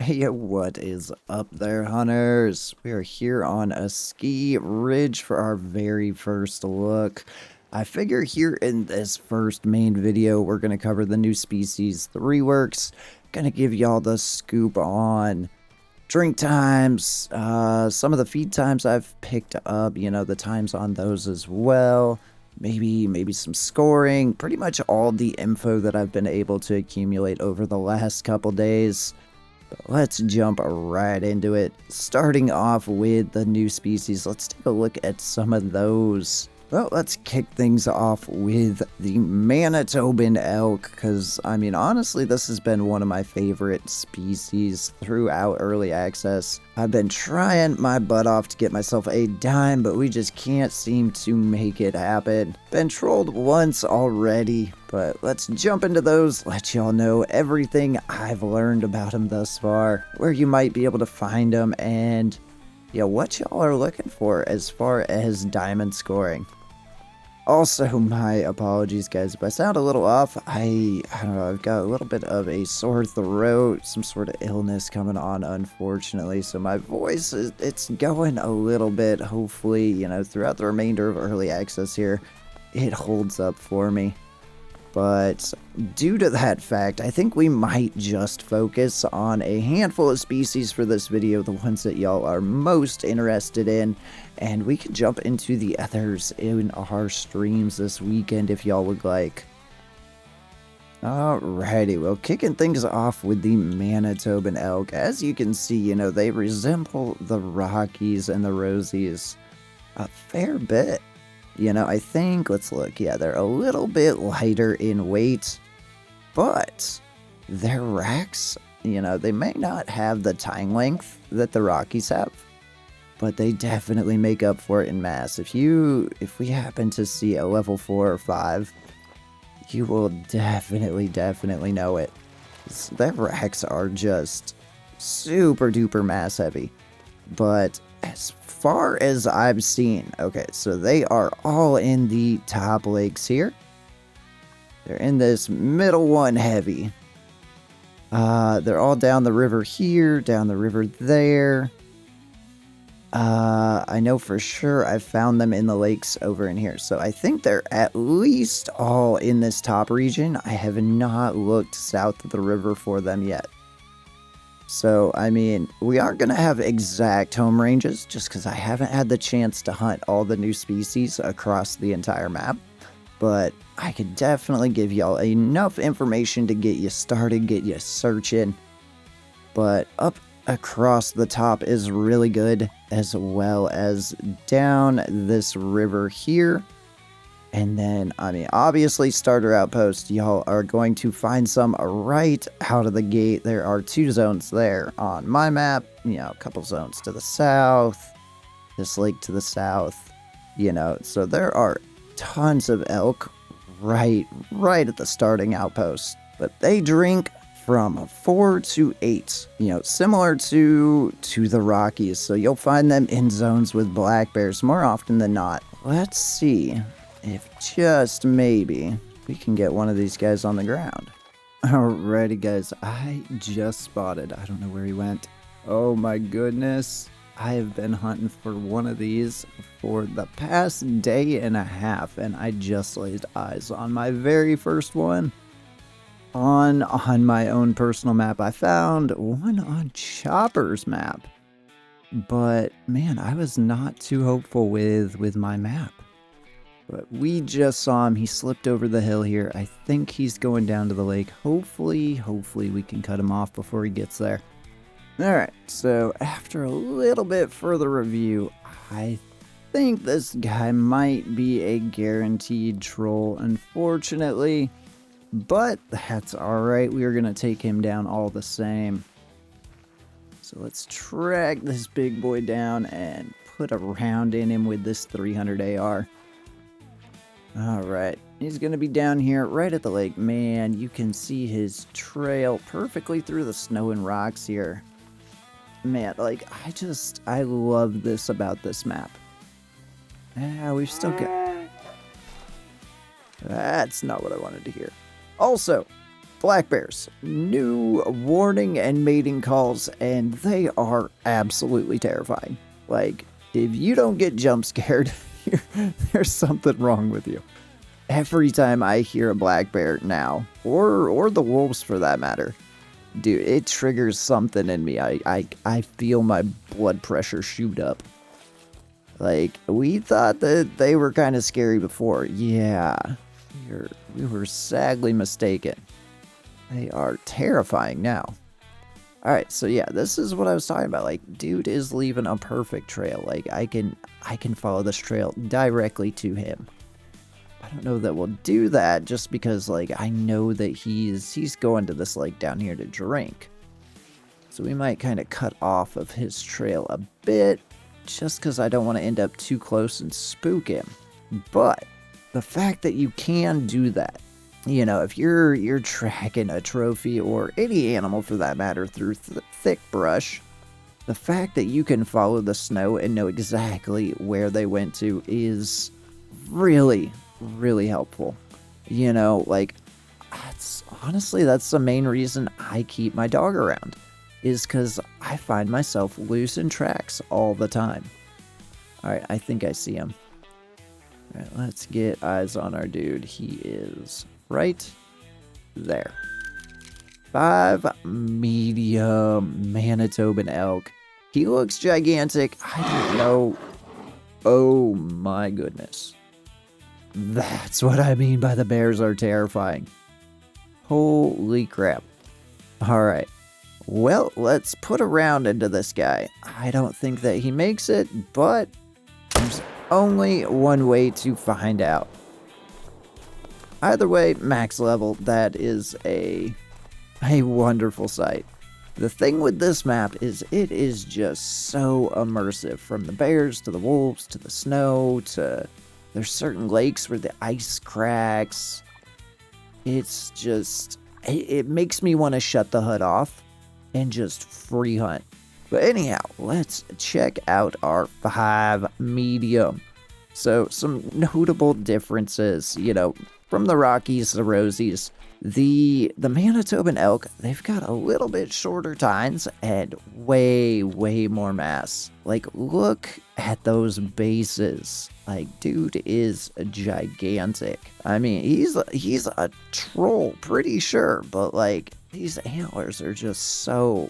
Hey, what is up there, hunters? We are here on a ski ridge for our very first look. I figure here in this first main video, we're going to cover the new species, the reworks. Going to give y'all the scoop on drink times, some of the feed times I've picked up, the times on those as well. Maybe some scoring, pretty much all the info that I've been able to accumulate over the last couple days. But let's jump right into it. Starting off with the new species, let's take a look at some of those. Well, let's kick things off with the Manitoba Elk, because, I mean, honestly, this has been one of my favorite species throughout early access. I've been trying my butt off to get myself a dime, but we just can't seem to make it happen. Been trolled once already, but let's jump into those, let y'all know everything I've learned about them thus far, where you might be able to find them, and what y'all are looking for as far as diamond scoring. Also, my apologies, guys, if I sound a little off. I don't know, I've got a little bit of a sore throat, some sort of illness coming on, unfortunately, so my voice, it's going a little bit. Hopefully, throughout the remainder of early access here, it holds up for me. But due to that fact, I think we might just focus on a handful of species for this video, the ones that y'all are most interested in, and we can jump into the others in our streams this weekend if y'all would like. Alrighty, well, kicking things off with the Manitoba Elk. As you can see, they resemble the Rockies and the Rosies a fair bit. I think, let's look, yeah, they're a little bit lighter in weight, but their racks, they may not have the tine length that the Rockies have, but they definitely make up for it in mass. If we happen to see a level 4 or 5, you will definitely know it. Their racks are just super duper mass heavy, but as far as I've seen, okay, so they are all in the top lakes here. They're in this middle one heavy. They're all down the river here, down the river there. I know for sure I've found them in the lakes over in here. So I think they're at least all in this top region. I have not looked south of the river for them yet. So, I mean, we aren't going to have exact home ranges just because I haven't had the chance to hunt all the new species across the entire map. But I could definitely give y'all enough information to get you started, get you searching. But up across the top is really good, as well as down this river here. And then, I mean, obviously, starter outpost, y'all are going to find some right out of the gate. There are 2 zones there on my map, a couple zones to the south, this lake to the south, so there are tons of elk right at the starting outpost. But they drink from 4 to 8, similar to the Rockies. So you'll find them in zones with black bears more often than not. Let's see if just maybe we can get one of these guys on the ground. Alrighty, guys, I just spotted, I don't know where he went. Oh my goodness, I have been hunting for one of these for the past day and a half, and I just laid eyes on my very first one on my own personal map. I found one on Chopper's map, but man, I was not too hopeful with my map. But we just saw him. He slipped over the hill here. I think he's going down to the lake. Hopefully we can cut him off before he gets there. Alright, so after a little bit further review, I think this guy might be a guaranteed troll, unfortunately. But that's alright. We are going to take him down all the same. So let's track this big boy down and put a round in him with this 300 AR. Alright, he's going to be down here right at the lake. Man, you can see his trail perfectly through the snow and rocks here. Man, like, I love this about this map. We've still got... That's not what I wanted to hear. Also, black bears, new warning and mating calls, and they are absolutely terrifying. Like, if you don't get jump scared, there's something wrong with you. Every time I hear a black bear now, or the wolves for that matter, dude, it triggers something in me. I feel my blood pressure shoot up. Like, we thought that they were kind of scary before. Yeah, we were sadly mistaken. They are terrifying now. Alright, so yeah, this is what I was talking about. Like, dude is leaving a perfect trail. Like, I can follow this trail directly to him. I don't know that we'll do that just because, like, I know that he's going to this lake down here to drink. So we might kind of cut off of his trail a bit just because I don't want to end up too close and spook him. But the fact that you can do that, you know, if you're tracking a trophy or any animal for that matter through thick brush, the fact that you can follow the snow and know exactly where they went to is really, really helpful. You know, like, that's the main reason I keep my dog around, is because I find myself losing tracks all the time. Alright, I think I see him. Alright, let's get eyes on our dude. He is right there. 5 medium Manitoban elk. He looks gigantic. I don't know. Oh my goodness. That's what I mean by the bears are terrifying. Holy crap. Alright. Well, let's put a round into this guy. I don't think that he makes it, but there's only one way to find out. Either way, max level, that is a wonderful sight. The thing with this map is it is just so immersive, from the bears to the wolves to the snow to there's certain lakes where the ice cracks. It's just, it makes me want to shut the HUD off and just free hunt. But anyhow, let's check out our 5 medium. So some notable differences, you know, from the Rockies, the Rosies, the Manitoban elk, they've got a little bit shorter tines and way more mass. Like, look at those bases. Like, dude is gigantic. I mean, he's a troll, pretty sure, but like, these antlers are just so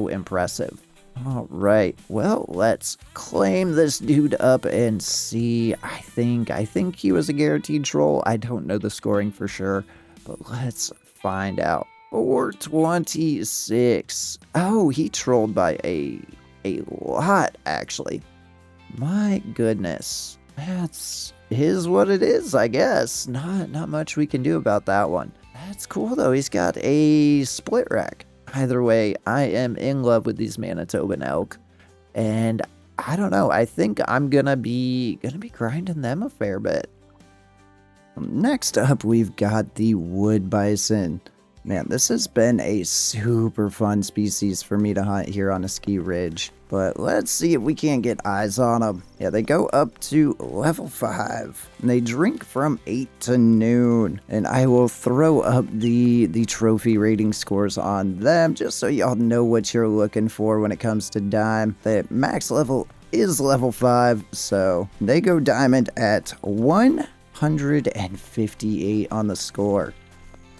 impressive. All right, well, let's claim this dude up and see. I think he was a guaranteed troll. I don't know the scoring for sure, but let's find out. 426. Oh, he trolled by a lot, actually. My goodness. That's what it is, I guess. Not much we can do about that one. That's cool, though. He's got a split rack. Either way, I am in love with these Manitoban elk, and I don't know. I think I'm gonna be grinding them a fair bit. Next up, we've got the wood bison. Man, this has been a super fun species for me to hunt here on a ski ridge. But let's see if we can't get eyes on them. Yeah, they go up to level 5. And they drink from 8 to noon. And I will throw up the trophy rating scores on them just so y'all know what you're looking for when it comes to dime. The max level is level 5, so they go diamond at 158 on the score.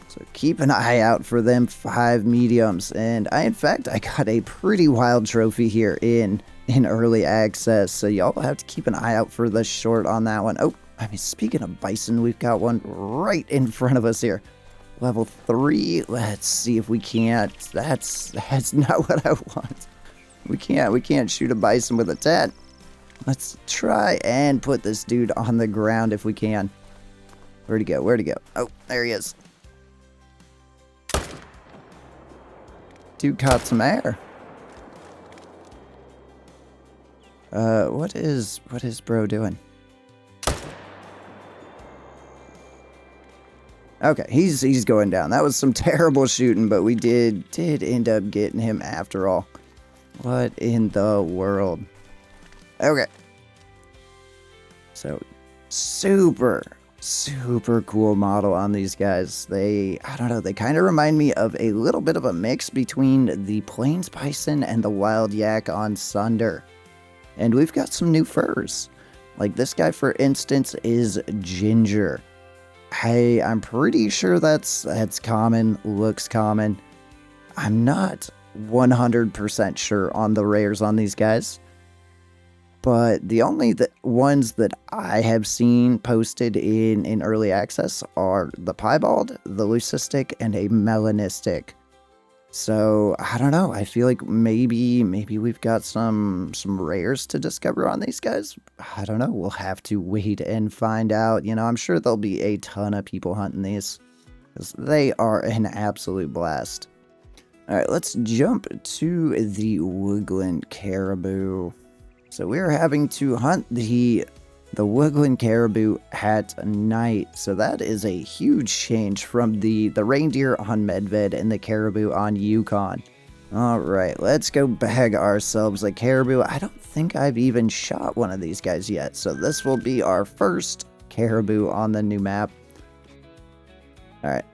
So keep an eye out for them 5 mediums. And in fact, I got a pretty wild trophy here in early access. So y'all have to keep an eye out for the short on that one. Oh, I mean, speaking of bison, we've got one right in front of us here. Level 3. Let's see if we can't. That's not what I want. We can't shoot a bison with a tent. Let's try and put this dude on the ground if we can. Where'd he go? Oh, there he is. Dude caught some air. What is bro doing? Okay, he's going down. That was some terrible shooting, but we did end up getting him after all. What in the world? Okay. So, super Super cool model on these guys. I don't know, they kind of remind me of a little bit of a mix between the plains bison and the wild yak on Sunder. And we've got some new furs. Like this guy, for instance, is ginger. Hey, I'm pretty sure that's common, looks common. I'm not 100% sure on the rares on these guys. But the only ones that I have seen posted in early access are the piebald, the leucistic, and a melanistic. So I don't know. I feel like maybe we've got some rares to discover on these guys. I don't know. We'll have to wait and find out. You know, I'm sure there'll be a ton of people hunting these because they are an absolute blast. All right, let's jump to the Woodland Caribou. So we're having to hunt the Woodland Caribou at night. So that is a huge change from the reindeer on Medved and the caribou on Yukon. All right, let's go bag ourselves a caribou. I don't think I've even shot one of these guys yet. So this will be our first caribou on the new map. All right,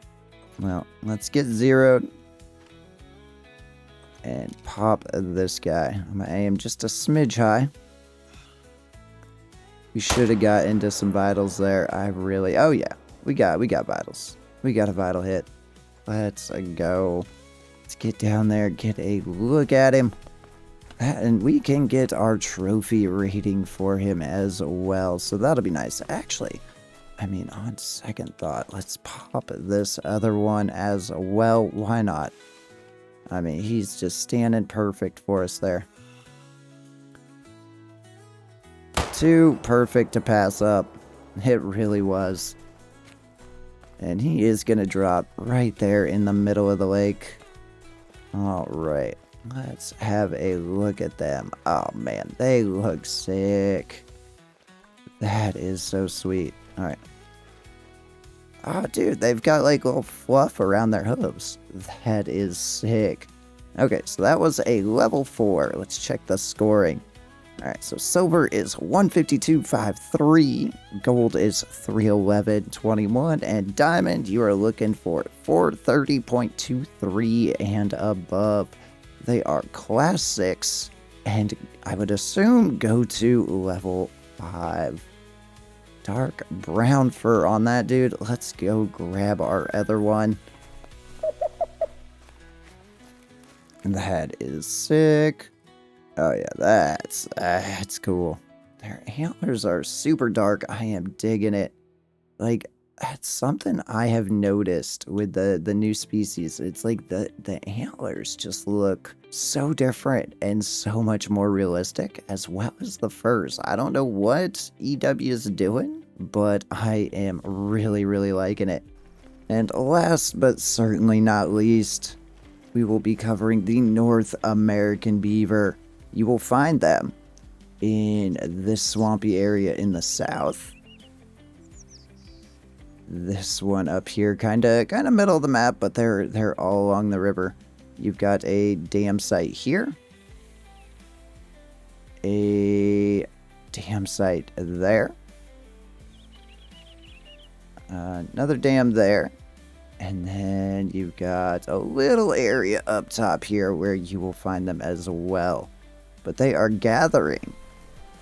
well, let's get zeroed. And pop this guy. I'm gonna aim just a smidge high. We should have got into some vitals there. Oh yeah, we got vitals. We got a vital hit. Let's go. Let's get down there, get a look at him. And we can get our trophy rating for him as well. So that'll be nice. Actually, I mean, on second thought, let's pop this other one as well. Why not? I mean, he's just standing perfect for us there. Too perfect to pass up. It really was. And he is going to drop right there in the middle of the lake. All right. Let's have a look at them. Oh, man. They look sick. That is so sweet. All right. Oh, dude, they've got like little fluff around their hooves. That is sick. Okay, so that was a level 4. Let's check the scoring. All right, so silver is 152.53, gold is 311.21, and diamond you are looking for 430.23 and above. They are class 6, and I would assume go to level 5. Dark brown fur on that dude. Let's go grab our other one. And that is sick. Oh yeah, that's cool. Their antlers are super dark. I am digging it. Like, that's something I have noticed with the new species. It's like the antlers just look so different and so much more realistic, as well as the furs. I don't know what EW is doing, but I am really, really liking it. And last but certainly not least, we will be covering the North American beaver. You will find them in this swampy area in the south. This one up here, kind of middle of the map, but they're all along the river. You've got a dam site here, a dam site there, another dam there, and then you've got a little area up top here where you will find them as well. But they are gathering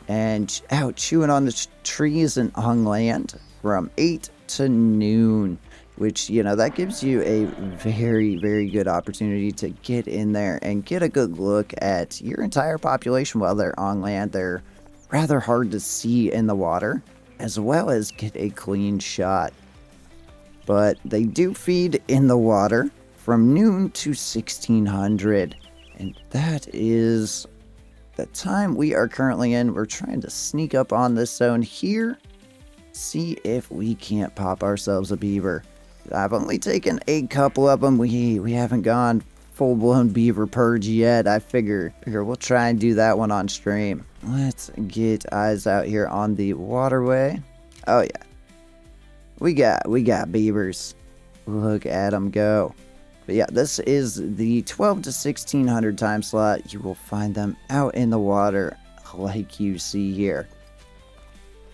and out chewing on the trees and on land from 8 to noon, which, you know, that gives you a very, very good opportunity to get in there and get a good look at your entire population while they're on land. They're rather hard to see in the water, as well as get a clean shot. But they do feed in the water from noon to 1600, and that is the time we are currently in. We're trying to sneak up on this zone here, see if we can't pop ourselves a beaver. I've only taken a couple of them. We haven't gone full-blown beaver purge yet. I figure we'll try and do that one on stream. Let's get eyes out here on the waterway. Oh yeah, we got beavers. Look at them go. But yeah, this is the 12 to 1600 time slot. You will find them out in the water like you see here.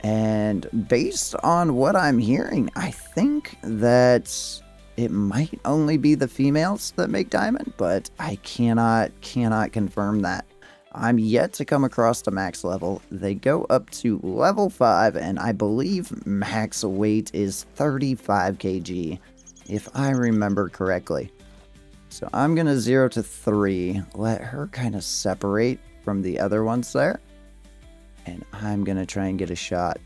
And based on what I'm hearing, I think that it might only be the females that make diamond, but I cannot confirm that. I'm yet to come across the max level. They go up to level 5, and I believe max weight is 35 kg, if I remember correctly. So I'm going to 0 to 3, let her kind of separate from the other ones there. And I'm going to try and get a shot.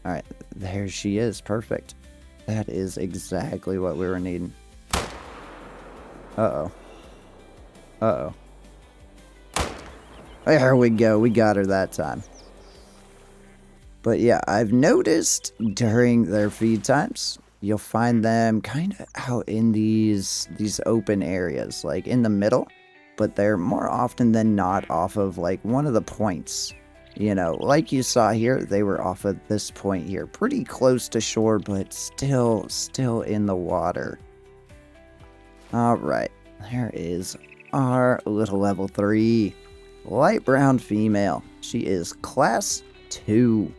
All right, there she is. Perfect. That is exactly what we were needing. Uh-oh. Uh-oh. There we go. We got her that time. But yeah, I've noticed during their feed times, you'll find them kind of out in these open areas, like in the middle. But they're more often than not off of like one of the points. You know, like you saw here, they were off of this point here. Pretty close to shore, but still in the water. Alright, there is our little level 3. Light brown female. She is class 2.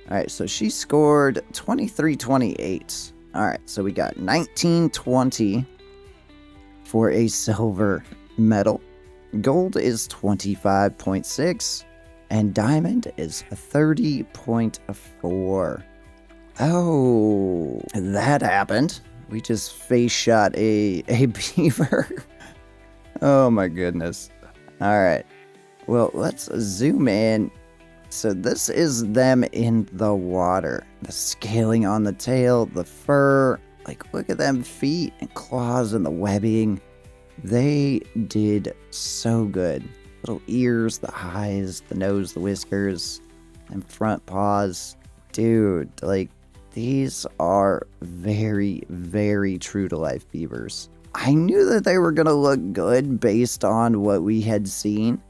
Alright, so she scored 23-28. Alright, so we got 19-20 for a silver medal. Gold is 25.6. And diamond is 30.4. Oh, that happened. We just face shot a beaver. Oh my goodness. All right. Well, let's zoom in. So this is them in the water. The scaling on the tail, the fur. Like, look at them feet and claws and the webbing. They did so good. Little ears, the eyes, the nose, the whiskers, and front paws. Dude, like, these are very, very true to life beavers. I knew that they were going to look good based on what we had seen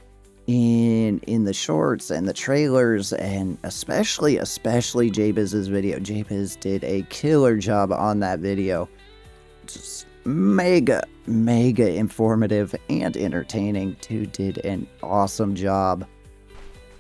in the shorts and the trailers, and especially Jabez's video. Jabez did a killer job on that video. Just mega informative and entertaining. Dude did an awesome job.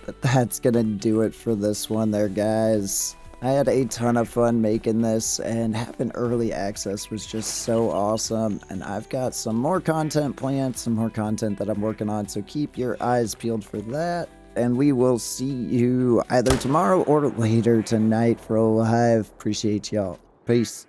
But that's gonna do it for this one there, guys. I had a ton of fun making this, and having early access was just so awesome. And I've got some more content planned, some more content that I'm working on, so keep your eyes peeled for that. And we will see you either tomorrow or later tonight for a live. Appreciate y'all. Peace.